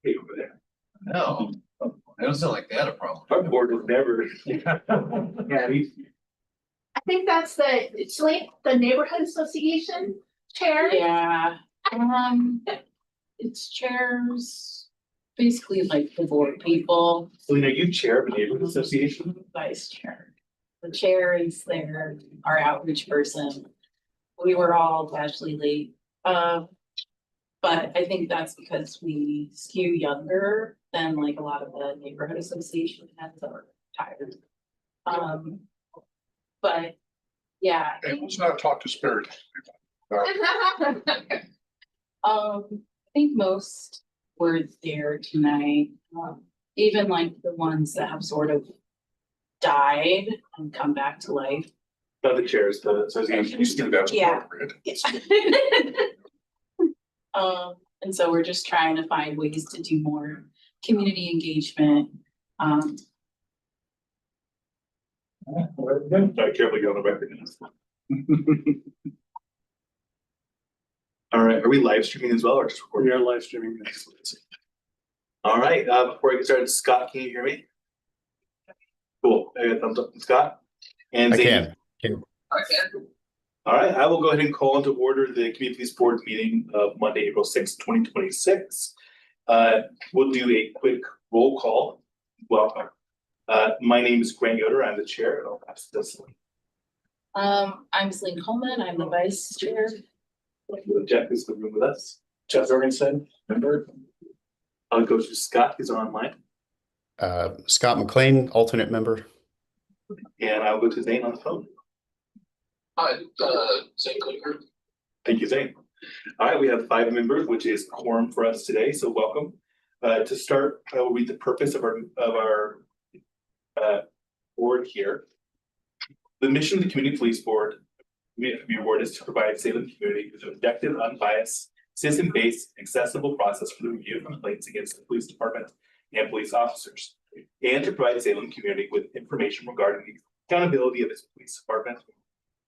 Hey, over there. No, it doesn't sound like they had a problem. Our board was never. Yeah, I think that's it's like the neighborhood association chair. Yeah, it's chairs, basically like the board people, Selena, you chair of a neighborhood association? vice chair. The chair is there, our outreach person. We were all actually late, but I think that's because we skew younger than like a lot of the neighborhood association heads that are tired. But yeah, I Hey, think let's not talk to spirit. I think most were there tonight, even like the ones that have sort of died and come back to life. Not the chairs, the association. You think that's Yeah. appropriate. And so we're just trying to find ways to do more community engagement. Sorry, carefully go on the record. All right, are we live streaming as well or just recording? We are live streaming. Excellent. All right, before I get started, Scott, can you hear me? Cool, I got a thumbs up from Scott. And I Zane. can. All right, I will go ahead and call into order the Community Police Board meeting of Monday, April 6th, 2026. We'll do a quick roll call. Welcome. My name is Grant Yoder. I'm the chair, and I'll pass this. I'm Celine Coleman, I'm the vice chair. Jeff is in the room with us. Jeff Jorgensen, member. I'll go to Scott, who's online, Scott McLean, alternate member. and I'll go to Zane on the phone. Hi, Zane Klinger. Thank you, Zane. All right, we have 5 members, which is quorum for us today, so welcome. To start, I will read the purpose of our board here. The mission of the Community Police Board is to provide Salem community with an objective, unbiased, citizen-based, accessible process for the review of complaints against the police department and police officers, and to provide Salem community with information regarding the accountability of its police department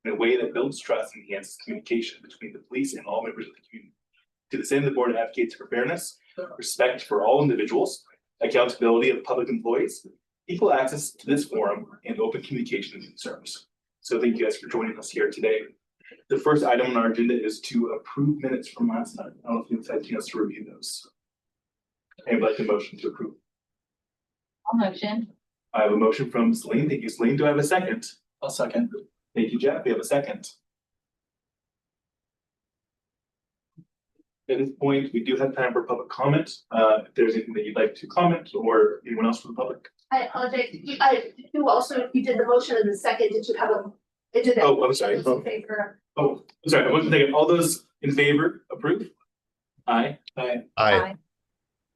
in a way that builds trust and enhances communication between the police and all members of the community. To this end, the board advocates for fairness, respect for all individuals, accountability of public employees, equal access to this forum, and open communication and concerns. So thank you guys for joining us here today. The first item on our agenda is to approve minutes from last time. I don't know if you've had a chance to review those. I'd like a motion to approve. I'll motion. I have a motion from Celine. Thank you, Celine. Do I have a second? I'll second. Thank you, Jeff. We have a second. At this point, we do have time for public comment. If there's anything that you'd like to comment or anyone else from the public. I apologize, you also, you did the motion in the second, did you have it did. Oh, I'm sorry. In favor. Oh, I'm sorry. I wasn't thinking. All those in favor, approve? Aye. Aye. Aye.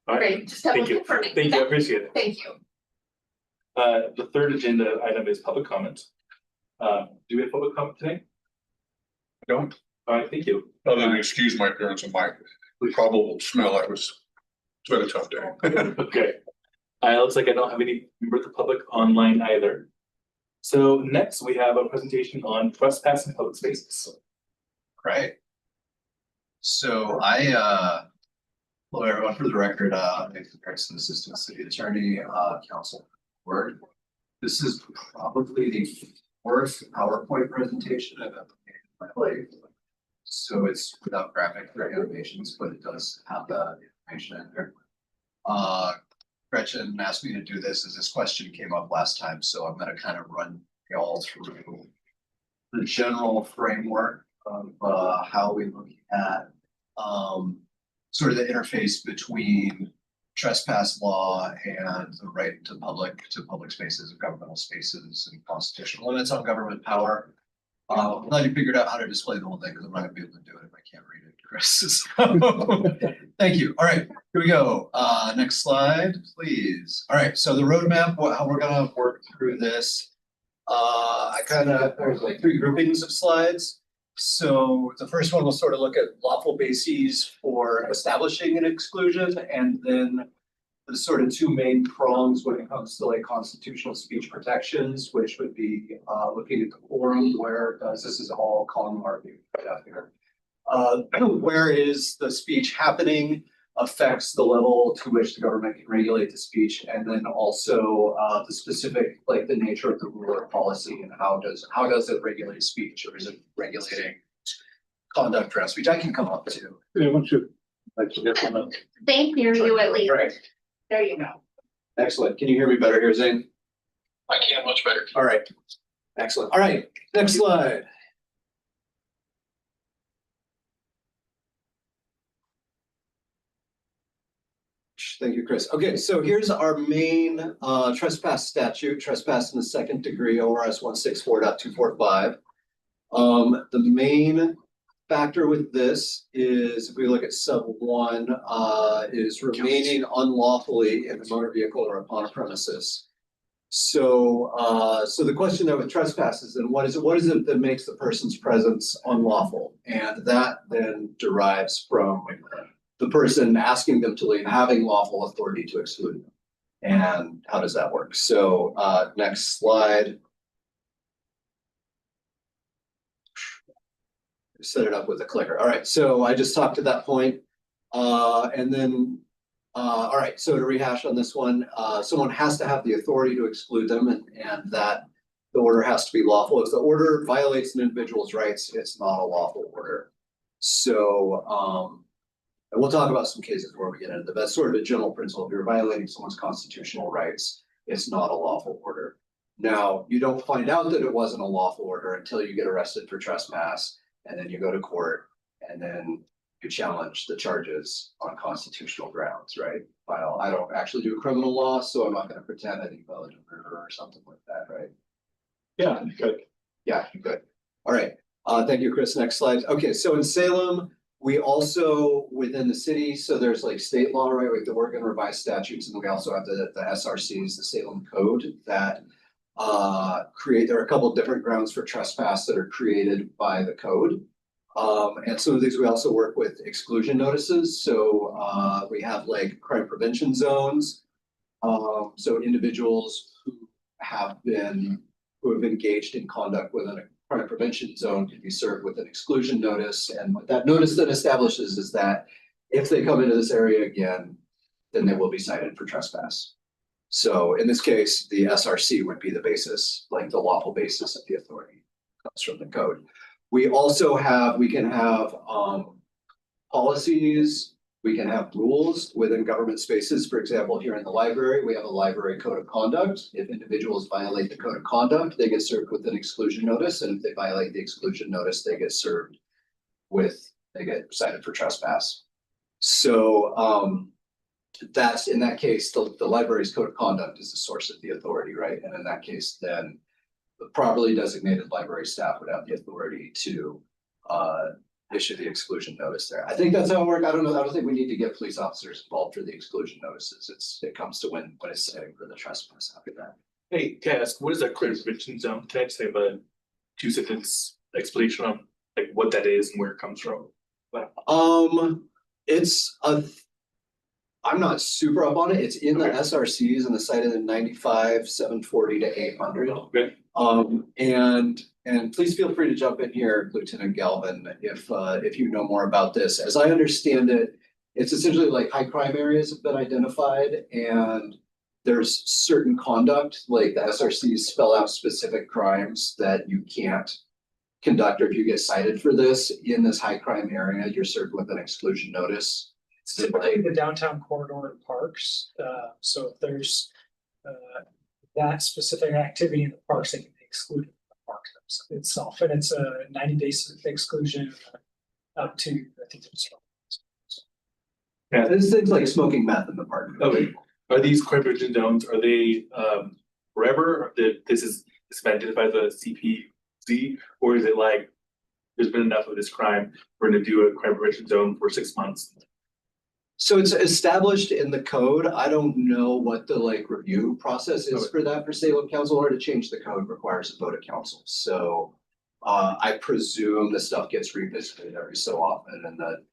All right. Great, just double Thank you. confirming. Thank you. I appreciate it. Thank you. The third agenda item is public comment. Do we have public comment today? I don't, All right, thank you. other than excuse my appearance and my probable smell, it's been a tough day. Okay. Looks like I don't have any member of the public online either. So next we have a presentation on trespass in public spaces. Right. So hello everyone, for the record, Nick Harrison, Assistant City Attorney, Council Word. This is probably the fourth PowerPoint presentation I've ever made in my life. So it's without graphic or animations, but it does have the information in there. Gretchen asked me to do this as this question came up last time, so I'm gonna kind of run y'all through the general framework of how we look at sort of the interface between trespass law and the right to public spaces and governmental spaces and constitutional limits on government power. I'm glad you figured out how to display the whole thing because I'm not gonna be able to do it if I can't read it, Chris. Thank you. All right, here we go. Next slide, please. All right, so the roadmap, how we're gonna work through this. There's like 3 groupings of slides. So the first one will sort of look at lawful bases for establishing an exclusion, and then the sort of 2 main prongs when it comes to like constitutional speech protections, which would be looking at the forum where this is all common marking right out here. Where is the speech happening? affects the level to which the government can regulate the speech, and then also the specific, like the nature of the rule or policy and how does it regulate speech, or is it regulating conduct around speech? I can come up too. Yeah, once you, like, you get one of- They hear you at least. Right, There you go. excellent. Can you hear me better here, Zane? I can much better. All right, excellent. All right, next slide. Thank you, Chris. Okay, so here's our main trespass statute, trespass in the second degree, ORS 164.245. The main factor with this is, if we look at sub 1, is remaining unlawfully in the motor vehicle or upon a premises. So the question there with trespass is then what is it that makes the person's presence unlawful? And that then derives from the person asking them to leave, having lawful authority to exclude them. And how does that work? So next slide. Set it up with a clicker. All right, so I just talked to that point. And then, all right, so to rehash on this one, someone has to have the authority to exclude them, and that the order has to be lawful. If the order violates an individual's rights, it's not a lawful order. So, and we'll talk about some cases where we get into that. That's sort of a general principle. If you're violating someone's constitutional rights, it's not a lawful order. Now, you don't find out that it wasn't a lawful order until you get arrested for trespass, and then you go to court, and then you challenge the charges on constitutional grounds, right? Well, I don't actually do criminal law, so I'm not going to pretend I think violate a murder or something like that, right? Yeah, good. Yeah, good. All right. Thank you, Chris. Next slide. Okay, so in Salem, we also, within the city, so there's like state law, right? We have the Oregon revised statutes, and we also have the SRCs, the Salem Code, that there are a couple of different grounds for trespass that are created by the code. And some of these we also work with exclusion notices. So we have like crime prevention zones. So individuals who have engaged in conduct within a crime prevention zone can be served with an exclusion notice. And what that notice then establishes is that if they come into this area again, then they will be cited for trespass. So in this case, the SRC would be the basis, like the lawful basis of the authority comes from the code. We also we can have policies, we can have rules within government spaces. For example, here in the library, we have a library code of conduct. If individuals violate the code of conduct, they get served with an exclusion notice. And if they violate the exclusion notice, they get cited for trespass. So that's, in that case, the library's code of conduct is the source of the authority, right? And in that case, then the properly designated library staff would have the authority to issue the exclusion notice there. I think that's how it works. I don't know. I don't think we need to get police officers involved for the exclusion notices. It comes to when it's setting for the trespass after that. Hey, can I ask, what is a crime prevention zone? Can I just have a 2-sentence explanation on like what that is and where it comes from? I'm not super up on it. It's in the Okay. SRCs and the cited in 95, 740 to 800. Okay. And please feel free to jump in here, Lieutenant Galvin, if you know more about this. As I understand it, it's essentially like high crime areas have been identified, and there's certain conduct, like the SRCs spell out specific crimes that you can't conduct, or if you get cited for this in this high crime area, you're served with an exclusion notice. Typically the downtown corridor and parks, so if there's that specific activity in the parks, they can be excluded from the park itself, and it's a 90-day exclusion up to, I think it's. Yeah, there's things like smoking meth in the park. Okay. Are these crime prevention zones, are they forever? Or this is identified by the CPZ, or is it like there's been enough of this crime, we're gonna do a crime prevention zone for 6 months? So it's established in the code. I don't know what the review process is Okay. for that for Salem Council, or to change the code requires a vote of council. So I presume the stuff gets revisited every so often, and the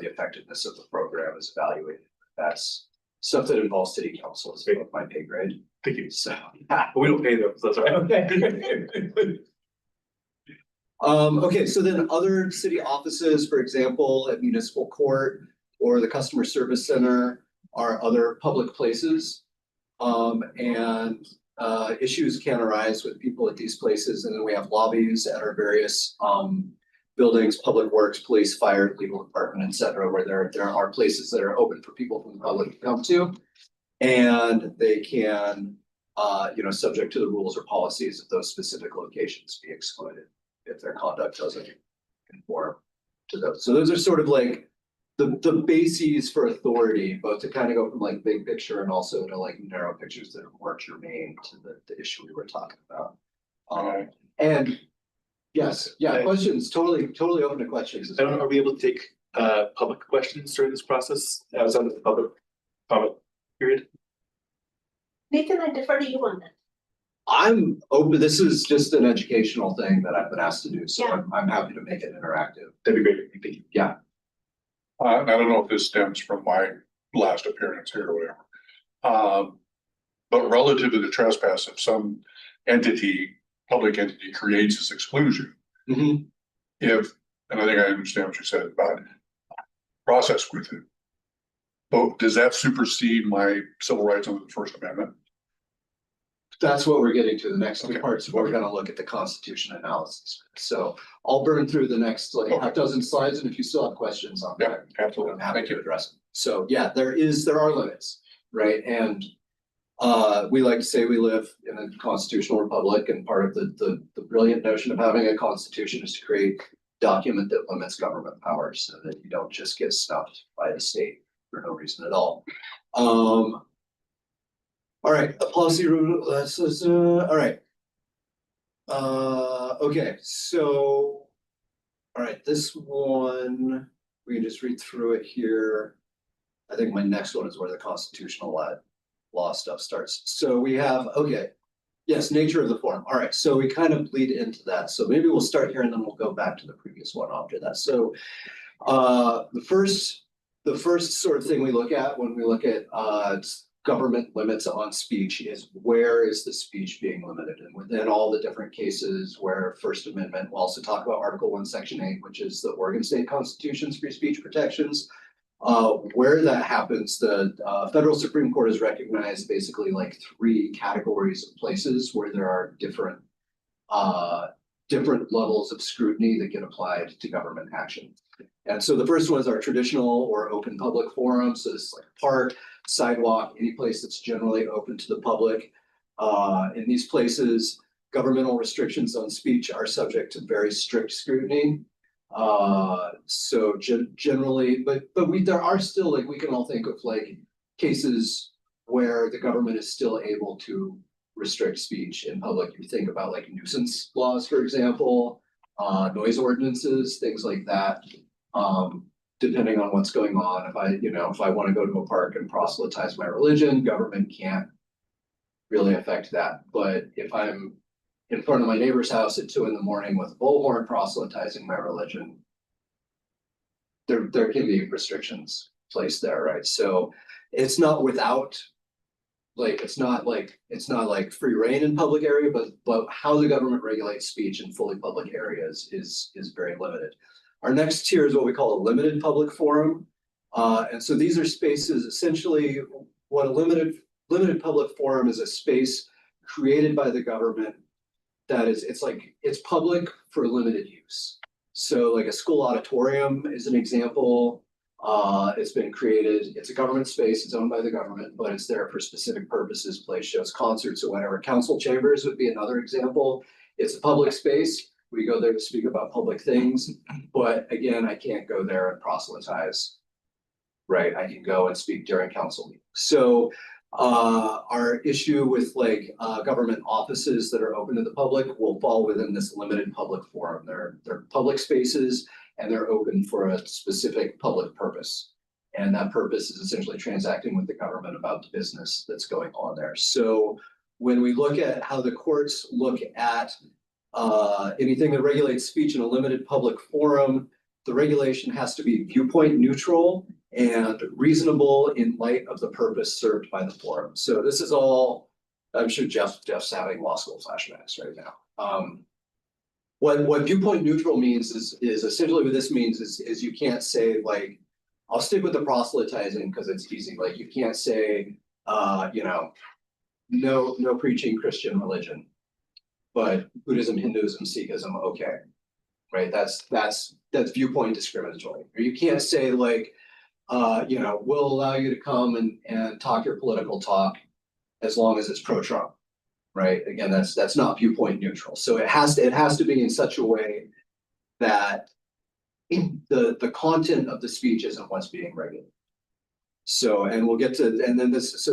effectiveness of the program is evaluated. That's stuff that involves city council, is above my pay grade. Thank you. So. But we don't pay them, so that's all right. Okay. Okay, so then other city offices, for example, at municipal court, or the customer service center are other public places. Issues can arise with people at these places, and then we have lobbies at our various buildings, public works, police, fire, legal department, et cetera, where there are places that are open for people from the public to come to. And they can, subject to the rules or policies of those specific locations, be excluded if their conduct doesn't conform to those. So those are sort of like the bases for authority, both to kind of go from like big picture and also to like narrow pictures that are more germane to the issue we were talking about. And yes, yeah, questions, totally open to questions. I don't know, are we able to take public questions during this process? I was on the public comment period. Nathan, I defer to you on that. I'm open, this is just an educational thing that I've been asked to do, so Yeah. I'm happy to make it interactive. That'd be great. Thank you. Yeah. And I don't know if this stems from my last appearance here or whatever. But relative to the trespass, if some public entity creates this exclusion, Mhm. if, and I think I understand what you said about process with it. But does that supersede my civil rights under the First Amendment? That's what we're getting to. The next two Okay. parts, we're gonna look at the Constitution analysis. So I'll burn through the next like half Okay. dozen slides, and if you still have questions on Yeah, that, absolutely. I'm happy Thank to you. address them. So yeah, there are limits, right? And we like to say we live in a constitutional republic, and part of the brilliant notion of having a constitution is to create a document that limits government powers so that you don't just get snuffed by the state for no reason at all. All right, a policy rule, all right. Okay, so. All right, this one, we can just read through it here. I think my next one is where the constitutional law stuff starts. So we have, okay. Yes, nature of the forum. All right, so we kind of bleed into that. So maybe we'll start here and then we'll go back to the previous one after that. So the first sort of thing we look at when we look at government limits on speech is where is the speech being limited? And within all the different cases where First Amendment, we'll also talk about Article 1, Section 8, which is the Oregon State Constitution's free speech protections. Where that happens, the federal Supreme Court has recognized basically like 3 categories of places where there are different levels of scrutiny that get applied to government action. And so the first one is our traditional or open public forum. So this is like a park, sidewalk, any place that's generally open to the public. In these places, governmental restrictions on speech are subject to very strict scrutiny. So generally, but there are still, like, we can all think of like cases where the government is still able to restrict speech in public. You think about like nuisance laws, for example, noise ordinances, things like that. Depending on what's going on, if I want to go to a park and proselytize my religion, government can't really affect that. But if I'm in front of my neighbor's house at 2 a.m. with a bullhorn proselytizing my religion, there can be restrictions placed there, right? So it's not without, like, it's not like free reign in public area, but how the government regulates speech in fully public areas is very limited. Our next tier is what we call a limited public forum. And so these are spaces, essentially what a limited public forum is, a space created by the government that is, it's public for limited use. So like a school auditorium is an example. It's been created, it's a government space, it's owned by the government, but it's there for specific purposes, play shows, concerts, or whatever. Council chambers would be another example. It's a public space. We go there to speak about public things, but again, I can't go there and proselytize, right? I can go and speak during council meetings. So our issue with like government offices that are open to the public will fall within this limited public forum. They're public spaces and they're open for a specific public purpose. And that purpose is essentially transacting with the government about the business that's going on there. So when we look at how the courts look at anything that regulates speech in a limited public forum, the regulation has to be viewpoint neutral and reasonable in light of the purpose served by the forum. So this is all, I'm sure Jeff's having law school flashbacks right now. What viewpoint neutral means is essentially what this means is you can't say like, I'll stick with the proselytizing because it's easy, like you can't say, you know, no preaching Christian religion. But Buddhism, Hinduism, Sikhism, okay, right? That's viewpoint discriminatory. Or you can't say like, you know, we'll allow you to come and talk your political talk as long as it's pro-Trump, right? Again, that's not viewpoint neutral. So it has to be in such a way that the content of the speech isn't what's being regulated. So, and we'll get to, and then this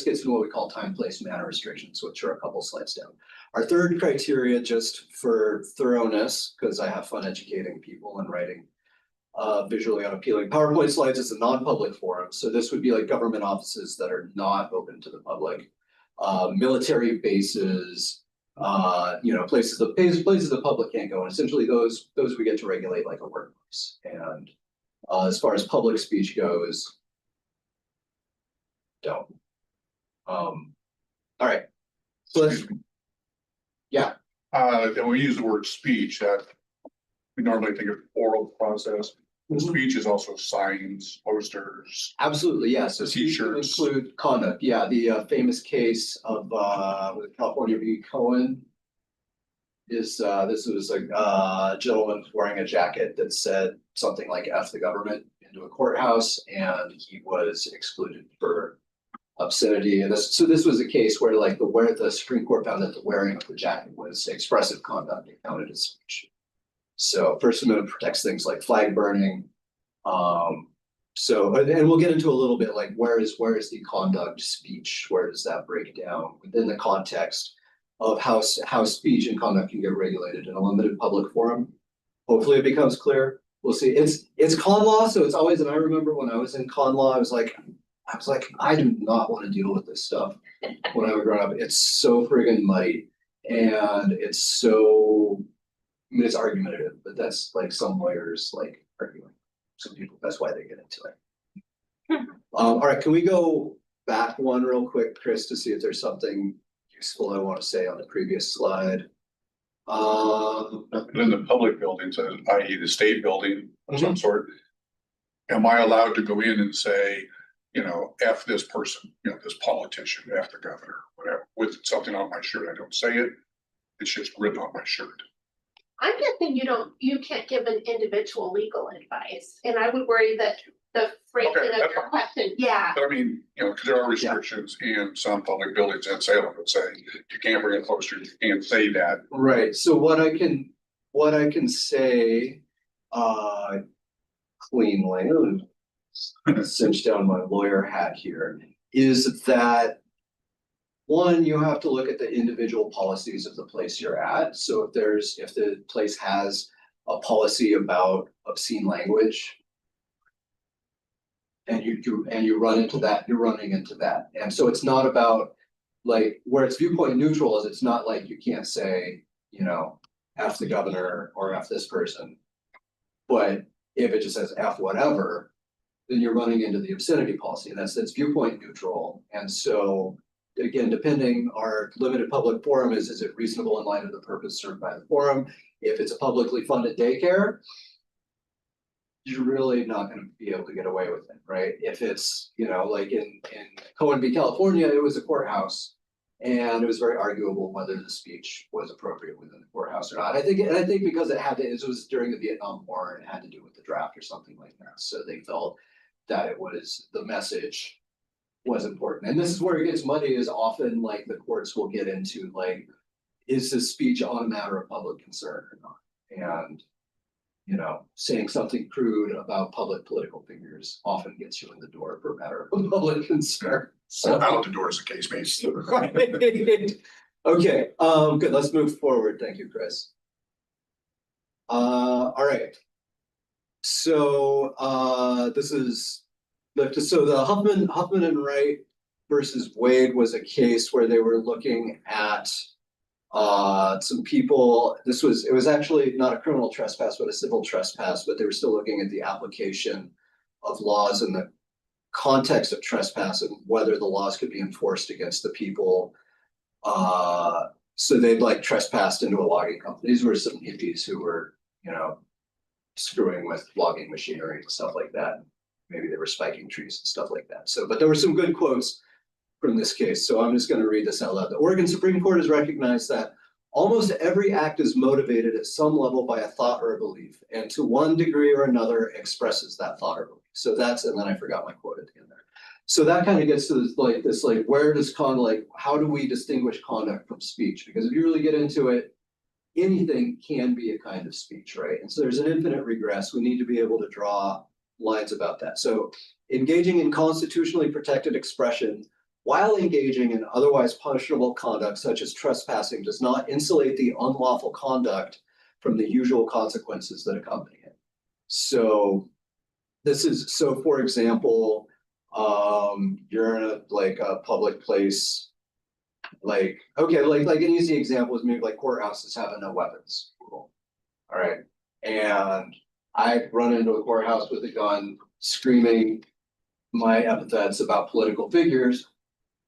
gets into what we call time, place, manner restrictions, which are a couple slides down. Our third criteria, just for thoroughness, because I have fun educating people and writing visually unappealing PowerPoint slides, is a non-public forum. So this would be like government offices that are not open to the public, military bases, you know, places the public can't go. And essentially those we get to regulate like a workplace. And as far as public speech goes, don't. All right. So let's, yeah. And we use the word speech, that we normally think of oral process. Speech is also signs, posters. Absolutely, yes. So speech would T-shirts. include conduct. Yeah, the famous case of with California v. Cohen is this was a gentleman wearing a jacket that said something like "F the government" into a courthouse, and he was excluded for obscenity. And this was a case where like the Supreme Court found that the wearing of the jacket was expressive conduct and counted as speech. So First Amendment protects things like flag burning. So, and we'll get into a little bit like where is the conduct speech? Where does that break down within the context of how speech and conduct can get regulated in a limited public forum? Hopefully it becomes clear. We'll see. It's con law, so it's always, and I remember when I was in con law, I was like, I do not want to deal with this stuff when I was growing up. It's so friggin' muddy and it's so, I mean, it's argumentative, but that's like some lawyers like arguing. Some people, that's why they get into it. All right, can we go back one real quick, Chris, to see if there's something useful I want to say on the previous slide? And in the public buildings, i.e. the state building of some sort, am I allowed to go in and say, you know, F this person, you know, this politician, F the governor, whatever, with something on my shirt? I don't say it. It's just written on my shirt. I'm guessing you can't give an individual legal advice, and I would worry that the phrasing Okay, of that's your fine. question, yeah. But I mean, you know, because there are restrictions in some public buildings in Salem that say you can't bring a poster, you can't say that. Right, so what I can say, cleanly, cinch down my lawyer hat here, is that one, you have to look at the individual policies of the place you're at. So if the place has a policy about obscene language, and you run into that, you're running into that. And so it's not about like where it's viewpoint neutral is it's not like you can't say, you know, F the governor or F this person. But if it just says F whatever, then you're running into the obscenity policy, and that's viewpoint neutral. And so again, depending, our limited public forum is it reasonable in light of the purpose served by the forum? If it's a publicly funded daycare, you're really not going to be able to get away with it, right? If it's, you know, like in Cohen v. California, it was a courthouse, and it was very arguable whether the speech was appropriate within the courthouse or not. I think because it was during the Vietnam War and it had to do with the draft or something like that, so they felt that it was the message was important. And this is where it gets muddy, is often like the courts will get into like, is this speech on a matter of public concern or not? And, you know, saying something crude about public political figures often gets you in the door for a matter of public concern. So Out the door as the case may be. okay, good, let's move forward. Thank you, Chris. All right. So this is so the Huffman and Wright versus Wade was a case where they were looking at some people. It was actually not a criminal trespass, but a civil trespass, but they were still looking at the application of laws in the context of trespass and whether the laws could be enforced against the people. So they'd like trespassed into a logging company. These were some hippies who were, you know, screwing with logging machinery and stuff like that. maybe they were spiking trees and stuff like that. So, but there were some good quotes from this case. So I'm just going to read this out loud. The Oregon Supreme Court has recognized that almost every act is motivated at some level by a thought or a belief, and to one degree or another expresses that thought or belief. So that's, and then I forgot my quote at the end there. So that kind of gets to this, where does how do we distinguish conduct from speech? Because if you really get into it, anything can be a kind of speech, right? And so there's an infinite regress. We need to be able to draw lines about that. So engaging in constitutionally protected expression while engaging in otherwise punishable conduct such as trespassing does not insulate the unlawful conduct from the usual consequences that accompany it. So for example, you're in a public place, like an easy example is maybe like courthouses have a no weapons rule. All right. And I run into a courthouse with a gun screaming my epithets about political figures.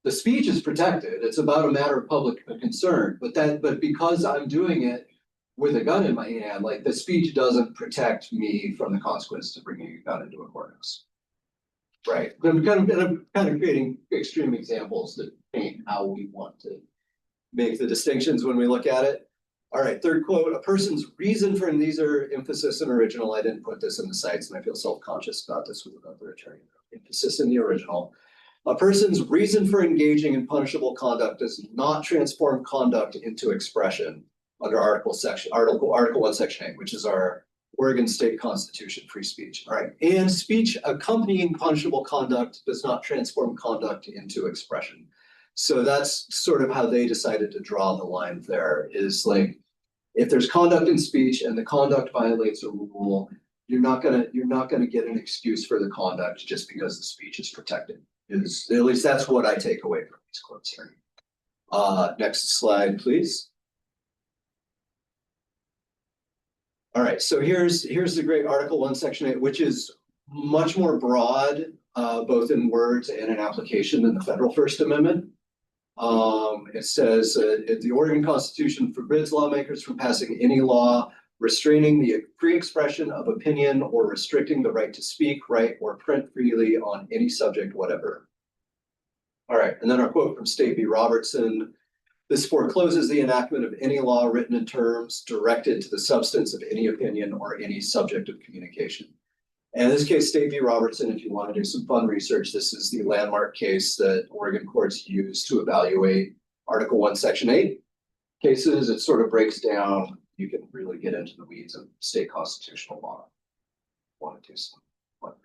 The speech is protected. It's about a matter of public concern, but because I'm doing it with a gun in my hand, like the speech doesn't protect me from the consequences of bringing a gun into a courthouse. Right. I'm kind of creating extreme examples that paint how we want to make the distinctions when we look at it. All right, third quote, a person's reason for, and these are emphasis and original. I didn't put this in the sites and I feel self-conscious about this with another attorney. Emphasis in the original. A person's reason for engaging in punishable conduct does not transform conduct into expression under Article 1, Section 8, which is our Oregon State Constitution, free speech. All right, and speech accompanying punishable conduct does not transform conduct into expression. So that's sort of how they decided to draw the line there, is like, if there's conduct in speech and the conduct violates a rule, you're not gonna get an excuse for the conduct just because the speech is protected. At least that's what I take away from these quotes here. Next slide, please. All right, so here's the great Article 1, Section 8, which is much more broad, both in words and in application than the federal First Amendment. It says the Oregon Constitution forbids lawmakers from passing any law restraining the free expression of opinion or restricting the right to speak, write, or print freely on any subject whatever. All right, and then our quote from State v. Robertson. This forecloses the enactment of any law written in terms directed to the substance of any opinion or any subject of communication. And in this case, State v. Robertson, if you want to do some fun research, this is the landmark case that Oregon courts use to evaluate Article 1, Section 8 cases. It sort of breaks down, you can really get into the weeds of state constitutional law. Want to do some fun research.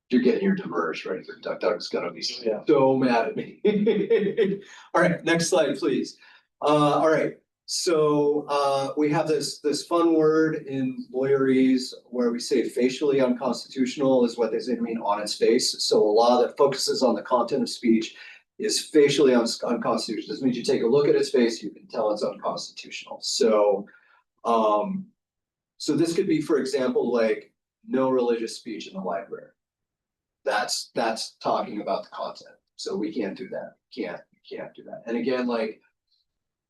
You're getting your diverse, right? Doug's gonna be so mad at me. All right, next slide, please. All right, so we have this fun word in lawyerese where we say facially unconstitutional is what they say to mean on its face. So a law that focuses on the content of speech is facially unconstitutional. This means you take a look at its face, you can tell it's unconstitutional. So, so this could be, for example, like no religious speech in the library. That's talking about the content. So we can't do that. Can't do that. And again, like,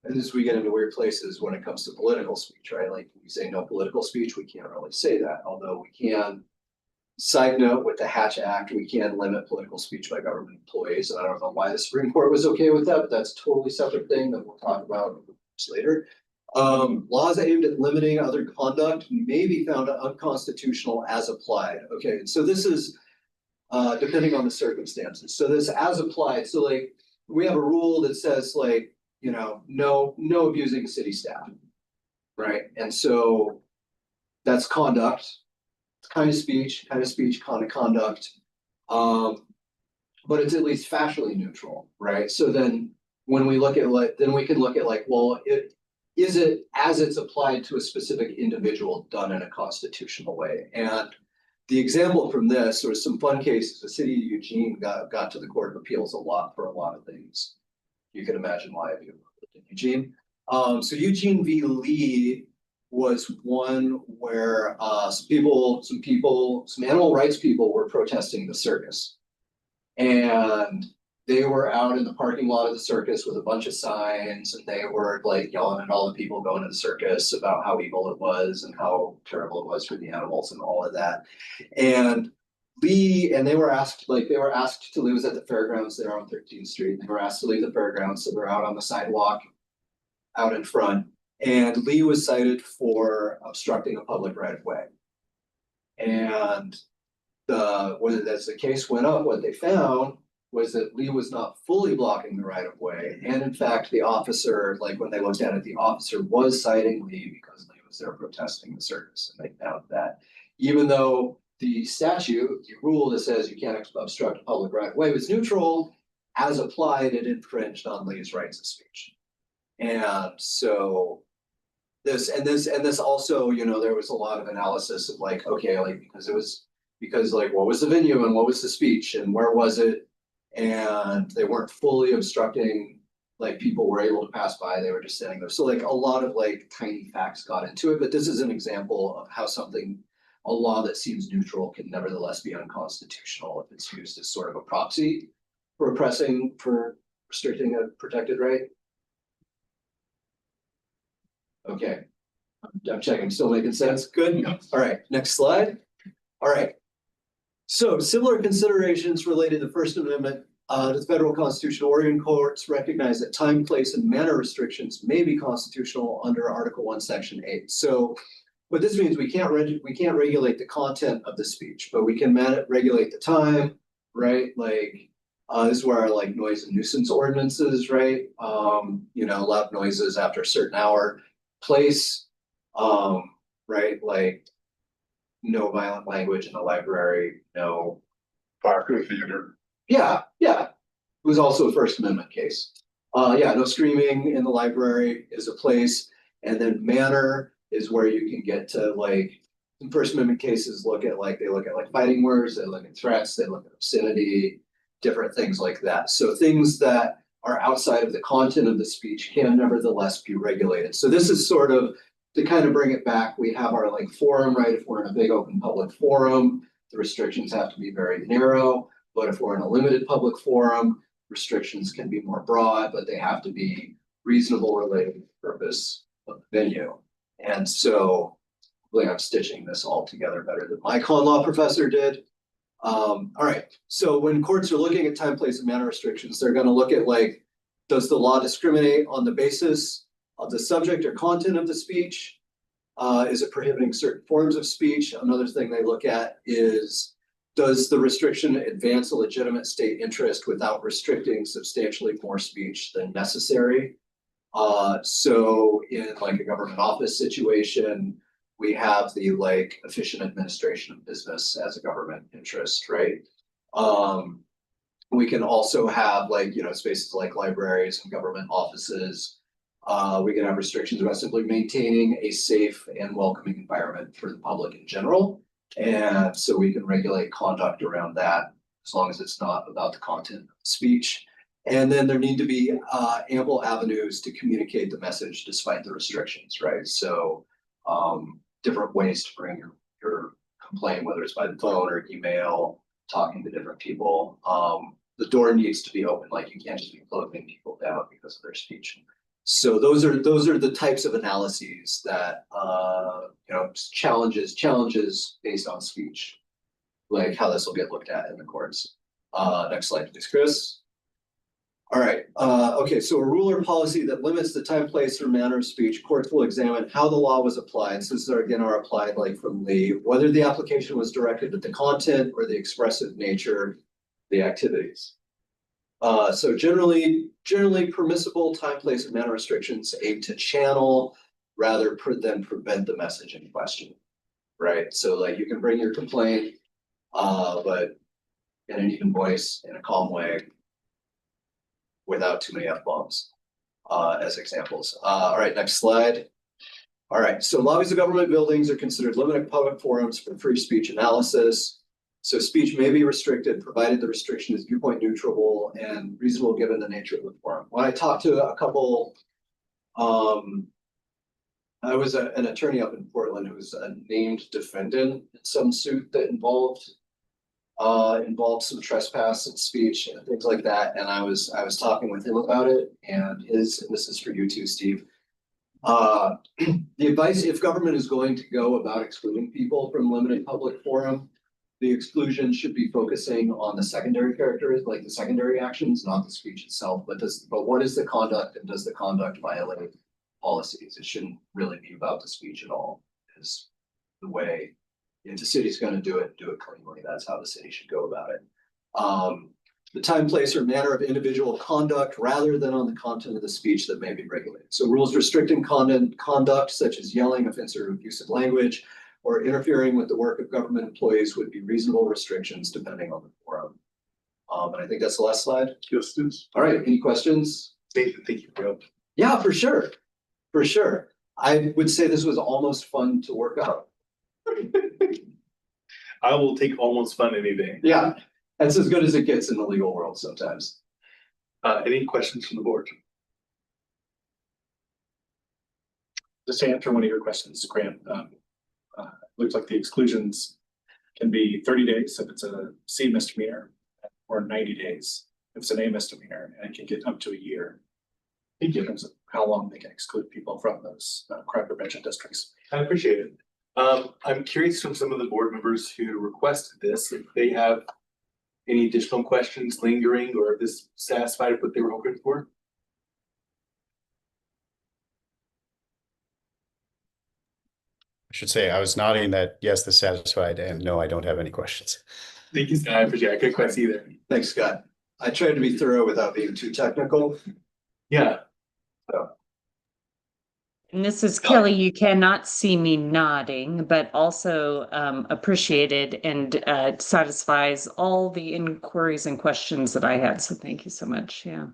as we get into weird places when it comes to political speech, right? Like we say no political speech, we can't really say that. Although we can, side note, with the Hatch Act, we can limit political speech by government employees. And I don't know why the Supreme Court was okay with that, but that's a totally separate thing that we'll talk about later. Laws aimed at limiting other conduct may be found unconstitutional as applied. Okay, and so this is depending on the circumstances. So this as applied, so like we have a rule that says like, you know, no abusing city staff, right? And so that's conduct, kind of speech, kind of conduct. But it's at least factually neutral, right? So then when we look at then we can look at like, well, is it as it's applied to a specific individual done in a constitutional way? And the example from this, or some fun cases, the city of Eugene got to the Court of Appeals a lot for a lot of things. You can imagine why if you lived in Eugene. So Eugene v. Lee was one where some animal rights people were protesting the circus. And they were out in the parking lot of the circus with a bunch of signs, and they were like yelling at all the people going to the circus about how evil it was and how terrible it was for the animals and all of that. And Lee, and they were asked to leave, it was at the fairgrounds there on 13th Street. They were asked to leave the fairgrounds, so they're out on the sidewalk out in front. And Lee was cited for obstructing a public right of way. And as the case went up, what they found was that Lee was not fully blocking the right of way. And in fact, the officer, like when they looked at it, the officer was citing Lee because Lee was there protesting the service. And they found that even though the statute, the rule that says you can't obstruct a public right of way was neutral, as applied, it infringed on Lee's rights of speech. And so this also, you know, there was a lot of analysis of like, okay, like because like what was the venue and what was the speech and where was it? And they weren't fully obstructing, like people were able to pass by, they were just standing there. So like a lot of like tiny facts got into it, but this is an example of how a law that seems neutral can nevertheless be unconstitutional if it's used as sort of a proxy for restricting a protected right. Okay, I'm checking, still making sense? Good. All right, next slide. All right. So similar considerations related to the First Amendment to the federal Constitution. Oregon courts recognize that time, place, and manner restrictions may be constitutional under Article 1, Section 8. So what this means, we can't regulate the content of the speech, but we can regulate the time, right? Like this is where our like noise and nuisance ordinances, right? You know, loud noises after a certain hour. Place, right? Like no violent language in the library, no Fire theater. Yeah. It was also a First Amendment case. No screaming in the library is a place. And then manner is where you can get to like, in First Amendment cases they look at like fighting words, they look at threats, they look at obscenity, different things like that. So things that are outside of the content of the speech can nevertheless be regulated. So this is sort of, to kind of bring it back, we have our like forum, right? If we're in a big open public forum, the restrictions have to be very narrow. But if we're in a limited public forum, restrictions can be more broad, but they have to be reasonable related to the purpose of the venue. And so hopefully I'm stitching this all together better than my con law professor did. All right, so when courts are looking at time, place, and manner restrictions, they're going to look at like, does the law discriminate on the basis of the subject or content of the speech? Is it prohibiting certain forms of speech? Another thing they look at is, does the restriction advance a legitimate state interest without restricting substantially more speech than necessary? So in like a government office situation, we have the like efficient administration of business as a government interest, right? We can also have like, you know, spaces like libraries and government offices. We can have restrictions about simply maintaining a safe and welcoming environment for the public in general. And so we can regulate conduct around that as long as it's not about the content of the speech. And then there need to be ample avenues to communicate the message despite the restrictions, right? So different ways to bring your complaint, whether it's by the phone or email, talking to different people. The door needs to be open, like you can't just be closing people down because of their speech. So those are the types of analyses that you know, challenges based on speech, like how this will get looked at in the courts. Next slide, please, Chris. All right, okay, so a rule or policy that limits the time, place, or manner of speech, courts will examine how the law was applied. So these are again are applied like from Lee, whether the application was directed at the content or the expressive nature of the activities. So generally permissible time, place, and manner restrictions aim to channel rather than prevent the message in question, right? So like you can bring your complaint, but in an even voice, in a calm way, without too many F-bombs, as examples. All right, next slide. All right, so lobbies of government buildings are considered limited public forums for free speech analysis. So speech may be restricted, provided the restriction is viewpoint neutral and reasonable given the nature of the forum. When I talked to a couple, I was an attorney up in Portland who was a named defendant in some suit that involved some trespass and speech and things like that. And I was talking with him about it, and this is for you too, Steve. The advice, if government is going to go about excluding people from limited public forum, the exclusion should be focusing on the secondary characters, like the secondary actions, not the speech itself, but what is the conduct and does the conduct violate policies? It shouldn't really be about the speech at all, is the way, if the city's gonna do it cleanly, that's how the city should go about it. The time, place, or manner of individual conduct rather than on the content of the speech that may be regulated. So rules restricting conduct such as yelling, offensive or abusive language, or interfering with the work of government employees would be reasonable restrictions depending on the forum. And I think that's the last slide. Yes, students. All right, any questions? Nathan, thank you for your help. Yeah, for sure. For sure. I would say this was almost fun to work out. I will take almost fun any day. Yeah, that's as good as it gets in the legal world sometimes. Any questions from the board? Just to answer one of your questions, Grant, looks like the exclusions can be 30 days if it's a C misdemeanor, or 90 days if it's an A misdemeanor, and it can get up to a year. In terms of how long they can exclude people from those crime prevention districts. I appreciate it. I'm curious from some of the board members who requested this, if they have any additional questions lingering, or if this satisfied with what they were hoping for? I should say I was nodding that, yes, this satisfied, and no, I don't have any questions. Thank you, Scott. I appreciate it. I couldn't quite see there. Thanks, Scott. I tried to be thorough without being too technical. Yeah, And this is Kelly. You cannot see me nodding, but also appreciated and satisfies all the inquiries and questions that I had. So thank you so much. Yeah.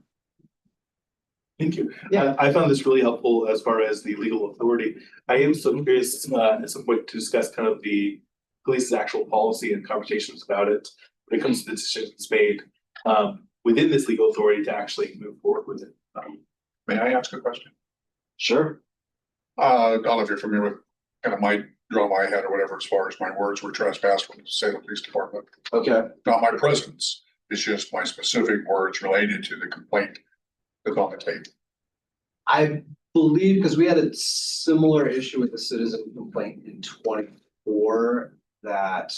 thank you. Yeah. I found this really helpful as far as the legal authority. I am so curious at some point to discuss kind of the police's actual policy and conversations about it when it comes to the decisions made within this legal authority to actually move forward with it. May I ask a question? Sure. I don't know if you're familiar with kind of my drum I had or whatever, as far as my words were trespassed with the Salem Police Department. Okay. Not my presence, it's just my specific words related to the complaint that's on the tape. I believe, because we had a similar issue with the citizen complaint in 24, that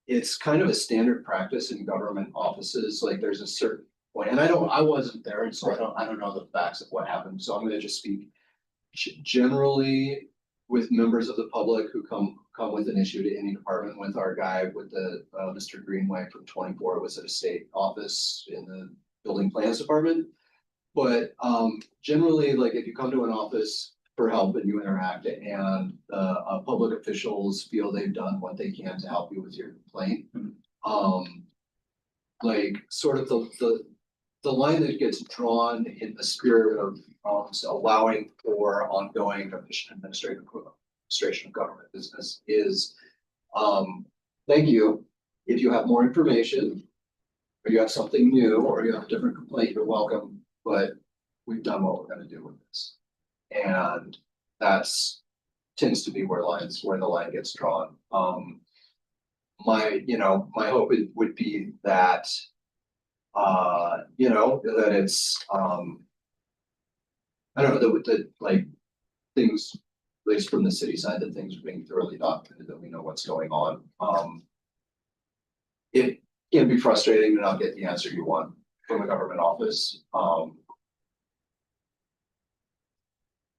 it's kind of a standard practice in government offices, like there's a certain point, and I wasn't there, and so I don't know the facts of what happened, so I'm gonna just speak generally with members of the public who come with an issue to any department. With our guy, with the Mr. Greenway from 24, was at a state office in the building plans department. But generally, like if you come to an office for help and you interact and public officials feel they've done what they can to help you with your complaint, like sort of the line that gets drawn in the spirit of allowing for ongoing efficient administration of government business is, thank you. If you have more information, or you have something new, or you have a different complaint, you're welcome, but we've done what we're gonna do with this. And that's tends to be where the line gets drawn. My hope would be that that it's, I don't know, that like things, at least from the city side, that things are being thoroughly documented, that we know what's going on. It can be frustrating to not get the answer you want from a government office.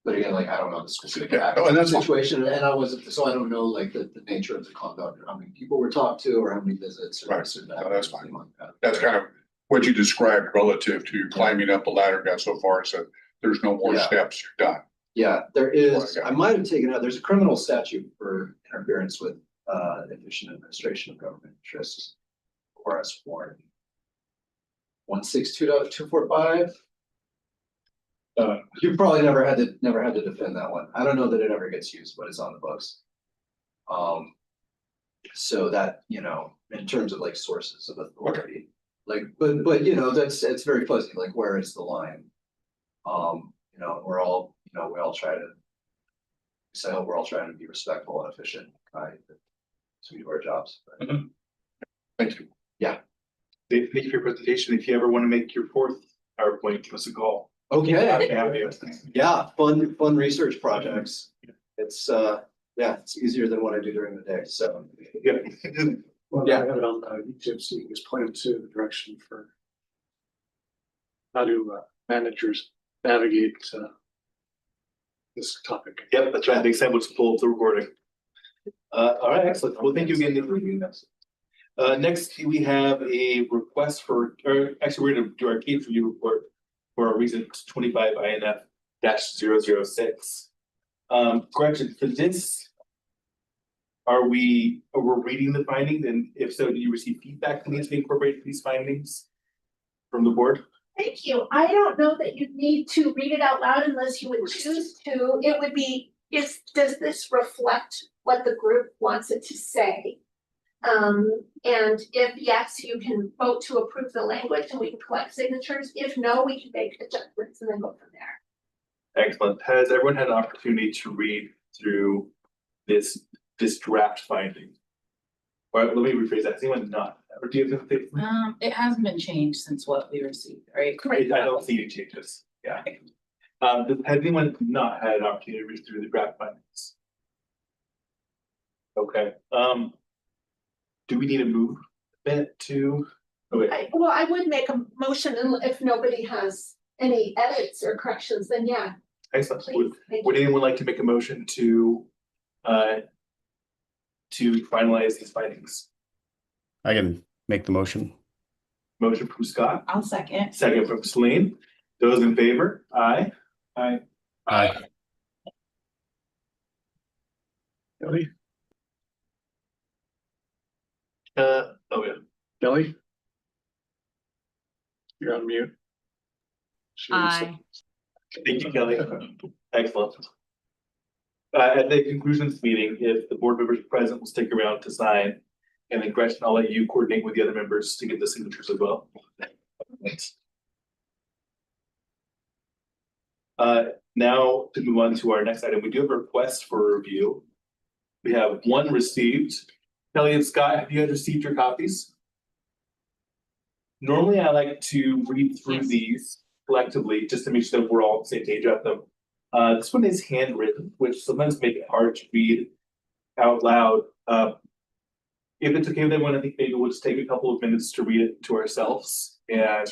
But again, like, I don't know the specific and that's fine. situation, and I wasn't, so I don't know like the nature of the conduct, or how many people were talked to, or how many visits, or Right. this or that. No, that's fine. anything like that. That's kind of what you described relative to climbing up the ladder, got so far, so there's no more Yeah. steps, you're done. Yeah, there is, Okay. I might have taken out, there's a criminal statute for interference with efficient administration of government interests. Or as for 162.245. You probably never had to defend that one. I don't know that it ever gets used, but it's on the books. So that, in terms of like sources of authority, like, but it's very fuzzy, like where is the line? We're all, we all try to. So I hope we're all trying to be respectful and efficient, right? So we do our jobs. But Thank you. Thank you for your presentation. If you ever want to make your fourth PowerPoint, give us a call. okay, Happy to have you. yeah, fun research projects. It's it's easier than what I do during the day, so. Yeah. Well, Yeah. I have it on YouTube, so you can just point them to the direction for. YouTube, so you can just point them to the direction for. How do managers navigate this topic? Yep, that's right. Next time we'll just pull up the recording. All right, excellent. Well, thank you again, Nick, for reviewing this. Next, we have a request for, or actually, we're gonna do our case review report for our recent 25 INF -006. Gretchen, for this, we're reading the findings, and if so, do you receive feedback that needs to be incorporated these findings from the board? Thank you. I don't know that you need to read it out loud unless you would choose to. It would be, does this reflect what the group wants it to say? And if yes, you can vote to approve the language and we can collect signatures. If no, we can make adjustments and then go from there. Excellent. Has everyone had an opportunity to read through this draft finding? Or let me rephrase that. Has anyone not? Or do you have anything? It hasn't been changed since what we received, right? Great, I don't see any changes. Yeah. Has anyone not had an opportunity to read through the draft findings? Okay, do we need to move it to? Okay, Well, I would make a motion and if nobody has any edits or corrections, then yeah, excellent. please. Thank Would you. anyone like to make a motion to finalize these findings? I can make the motion. Motion from Scott, I'll second. second from Celine. Those in favor? Aye. Aye. Aye. Kelly, Oh yeah. Kelly? You're on mute. Aye. Thank you, Kelly. Excellent. At the conclusion of this meeting, if the board members present will stick around to sign, and then Gretchen, I'll let you coordinate with the other members to get the signatures as well. Now to move on to our next item, we do have a request for review. We have one received. Kelly and Scott, have you guys received your copies? Normally, I like to read through Yes. these collectively, just to make sure that we're all on the same page at them. This one is handwritten, which sometimes make it hard to read out loud. If it's okay with everyone, I think maybe we'll just take a couple of minutes to read it to ourselves, and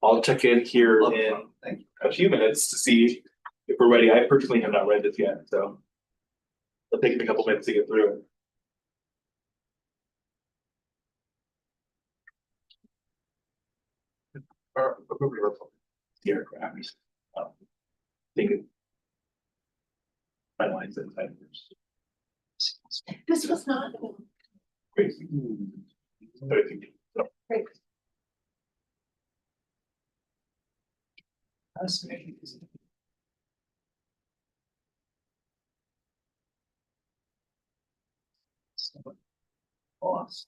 I'll check in here in Thank you. a few minutes to see if we're ready. I personally have not read this yet, so it'll take me a couple minutes to get through it. Here, perhaps. Think it. Finalize it. This was not. Great. I think, so. Great. Fascinating. Awesome.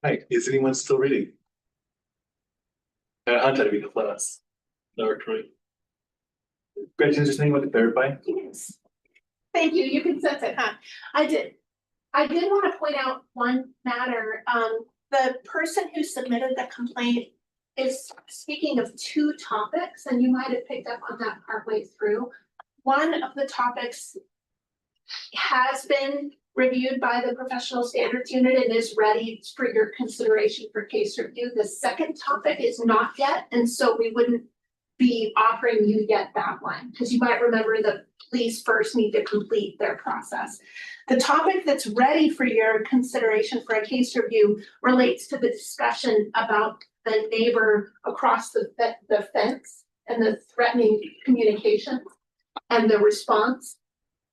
Hi, is anyone still reading? I'm trying to be the class. No, Troy. Gretchen, is there something you want to verify? Yes. Thank you, you can sense it, huh? I did want to point out one matter, the person who submitted the complaint is speaking of two topics, and you might have picked up on that partway through. One of the topics has been reviewed by the professional standards unit and is ready for your consideration for case review. The second topic is not yet, and so we wouldn't be offering you yet that one, because you might remember the police first need to complete their process. The topic that's ready for your consideration for a case review relates to the discussion about the neighbor across the fence and the threatening communication and the response.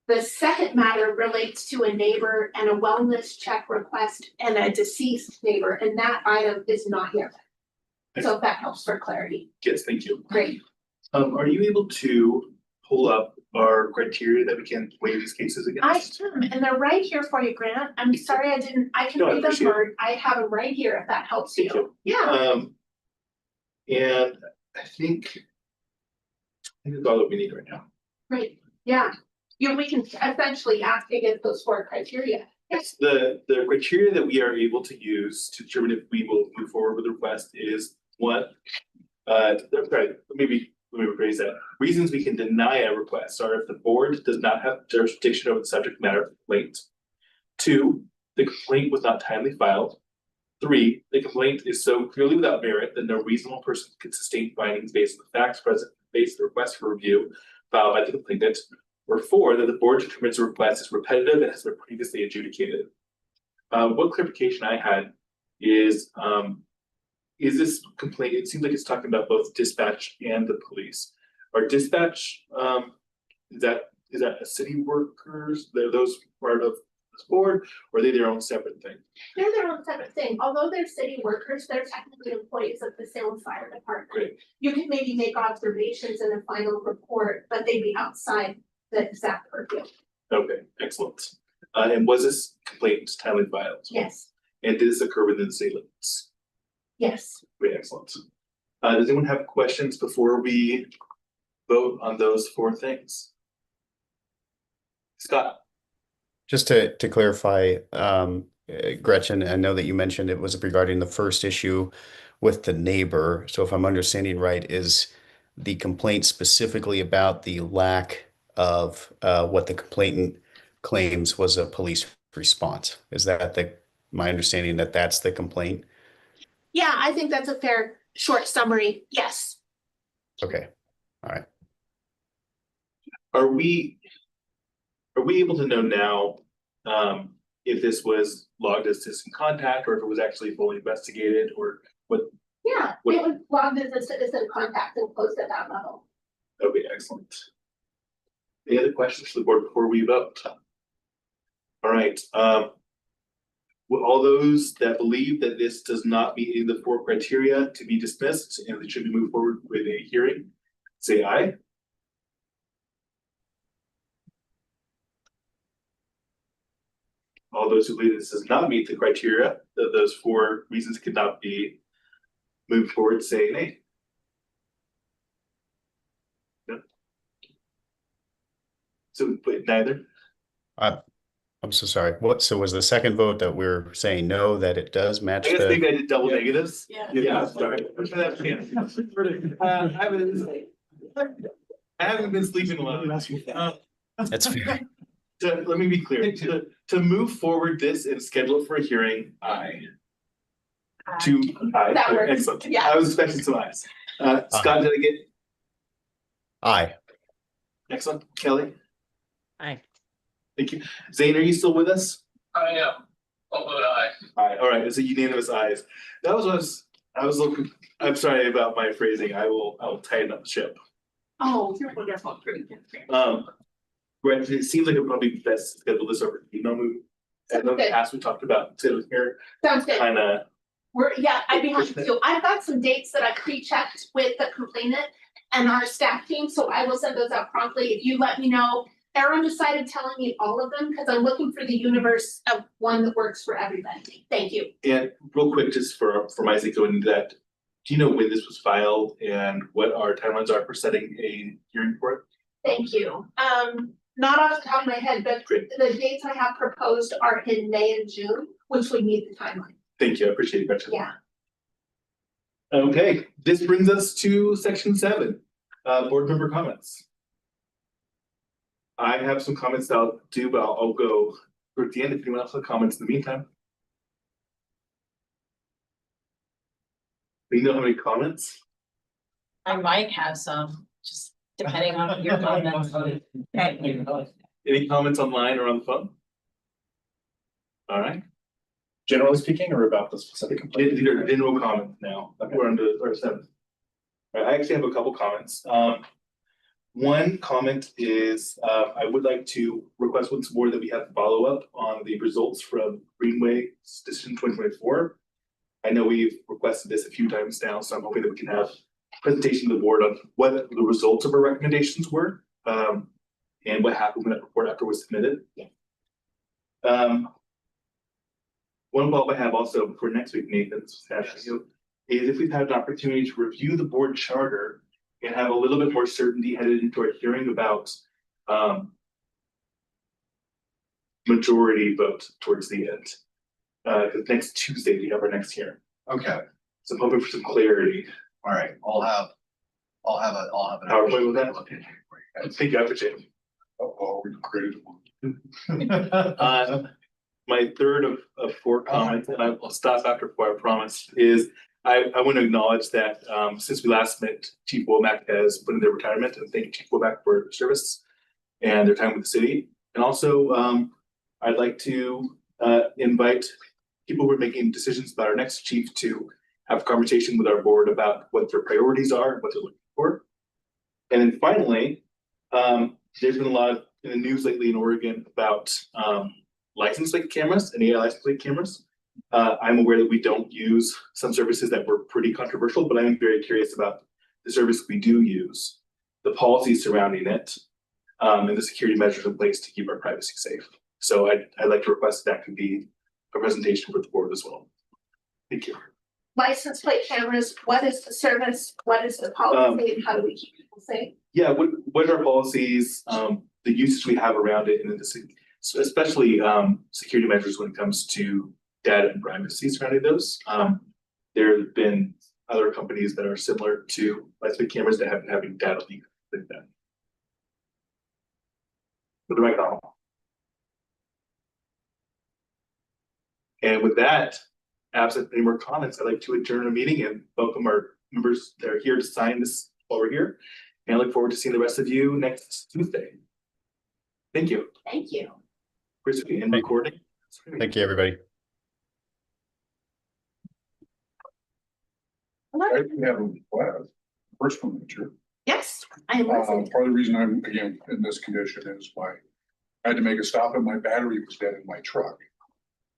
The second matter relates to a neighbor and a wellness check request and a deceased neighbor, and that item is not yet. So if that helps for clarity. Yes, thank you. Great. Are you able to pull up our criteria that we can weigh these cases I against? am, and they're right here for you, Grant. I'm sorry I can No, I read them, appreciate it. or I have them right here if that helps Thank you. Yeah, And I think that's all that we need right now. great, yeah. We can essentially ask against those four criteria. Yes, The criteria that we are able to use to determine if we will move forward with the request is one. Sorry, maybe let me rephrase that. Reasons we can deny a request are if the board does not have jurisdiction over the subject matter of the complaint. 2, the complaint was not timely filed. 3, the complaint is so clearly without merit that no reasonable person can sustain findings based on the facts present, based on the request for review filed by the complainant. Or 4, that the board determines the request is repetitive and has been previously adjudicated. One clarification I had is this complaint, it seems like it's talking about both dispatch and the police. Are dispatch, is that a city workers, they're those part of this board, or are they their own separate thing? they're their own separate thing. Although they're city workers, they're technically employees of the Salem Fire Department. Great. You can maybe make observations in a final report, but they'd be outside the exact purview. Okay, excellent. And was this complaint timely filed? Yes, And did this occur within the city limits? yes. Great, excellent. Does anyone have questions before we vote on those 4 things? Scott? Just to clarify, Gretchen, I know that you mentioned it was regarding the first issue with the neighbor. So if I'm understanding right, is the complaint specifically about the lack of what the complainant claims was a police response? Is that my understanding that that's the complaint? Yeah, I think that's a fair short summary. Yes. Okay, all right. Are we able to know now if this was logged as citizen contact or if it was actually fully investigated or what? Yeah, it was logged as a citizen contact and closed at that level. Okay, excellent. Any other questions for the board before we vote? All right, will all those that believe that this does not meet any of the 4 criteria to be dismissed and it should be moved forward with a hearing, say aye. All those who believe this does not meet the criteria, that those 4 reasons could not be moved forward, say nay. No. So, but neither? I'm so sorry. So was the second vote that we're saying no, that it does match I guess maybe the? I did double negatives. Yeah. Yeah, sorry. I haven't been sleeping a lot. That's fair. Let me be clear, to move forward this and schedule it for a hearing, aye. Aye. That works, Excellent. yeah. I was expecting some ayes. Scott, did I get? Aye. Excellent. Kelly? Aye. Thank you. Zane, are you still with us? I am. Oh, but Aye, all right, it's a unanimous ayes. That was, I was looking, I'm sorry about my phrasing, I will tighten up the ship. Oh, you're wonderful. Right, it seems like it probably be best to schedule this over email move. And in the Okay. past, we talked about sitting here, Sounds good. kinda, I'd be happy to. I've got some dates that I pre-checked with the complainant and our staff team, so I will send those out promptly. If you let me know err on the side of telling me all of them, because I'm looking for the universe of one that works for everybody. Thank you. And real quick, just for my sake going into that, do you know when this was filed and what our timelines are for setting a hearing for it? Thank you. Not off the top of my head, but Great. the dates I have proposed are in May and June, which would meet the timeline. Thank you, I appreciate it, Gretchen. Yeah. Okay, this brings us to section 7, board member comments. I have some comments that I'll do, but I'll go toward the end if anyone else has comments in the meantime. We don't have any comments? I might have some, just depending on your comments. Any comments online or on the phone? All right, Generally speaking, or about the specific complaint? these are general comments now, we're on to our 7th. All right, I actually have a couple comments. One comment is, I would like to request once more that we have follow-up on the results from Greenway's decision 2024. I know we've requested this a few times now, so I'm hoping that we can have a presentation to the board on what the results of our recommendations were, and what happened when that report after was submitted. Yeah. One follow-up I have also for next week, Nathan, this was asked you, is if we've had an opportunity to review the board charter and have a little bit more certainty headed into our hearing about majority vote towards the end. Because next Tuesday we have our next hearing, Okay, so I'm hoping for some clarity. all right, I'll have an. PowerPoint with that? Okay, great. Thank you, I appreciate it. Oh, we created one. My third of 4 comments, and I'll stop after 4, I promise, is I want to acknowledge that since we last met, Chief Womack has put in their retirement, and thank you, Chief Womack, for service and their time with the city. And also, I'd like to invite people who are making decisions about our next chief to have a conversation with our board about what their priorities are and what they're looking for. And then finally, there's been a lot in the news lately in Oregon about license plate cameras and AI license plate cameras. I'm aware that we don't use some services that were pretty controversial, but I'm very curious about the service we do use, the policy surrounding it, and the security measures in place to keep our privacy safe. So I'd like to request that could be a presentation for the board as well. Thank you. License plate cameras, what is the service? What is the policy? And how do we keep people safe? Yeah, what are our policies, the uses we have around it, and then especially security measures when it comes to data and privacy surrounding those. There have been other companies that are similar to license plate cameras that have been having data leak like that. What do I call? And with that, absent any more comments, I'd like to adjourn a meeting and welcome our members that are here to sign this while we're here. And I look forward to seeing the rest of you next Tuesday. Thank you. Thank you. Chris, we end recording. Thank you, everybody. I have a first one, Richard. Yes, I am listening. Part of the reason I'm again in this condition is I had to make a stop and my battery was dead in my truck.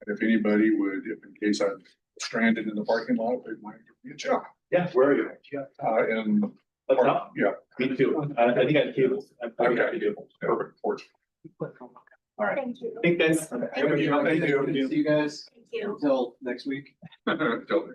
And if anybody would, if in case I'm stranded in the parking lot, they might give me a job. Yeah, where are you? Yeah. And Up top? yeah, Me too. I think I have cables. I'm happy to do. perfect. All right. Thank you. Thank you guys. Thank you. See you guys Thank you. until next week. Tell me.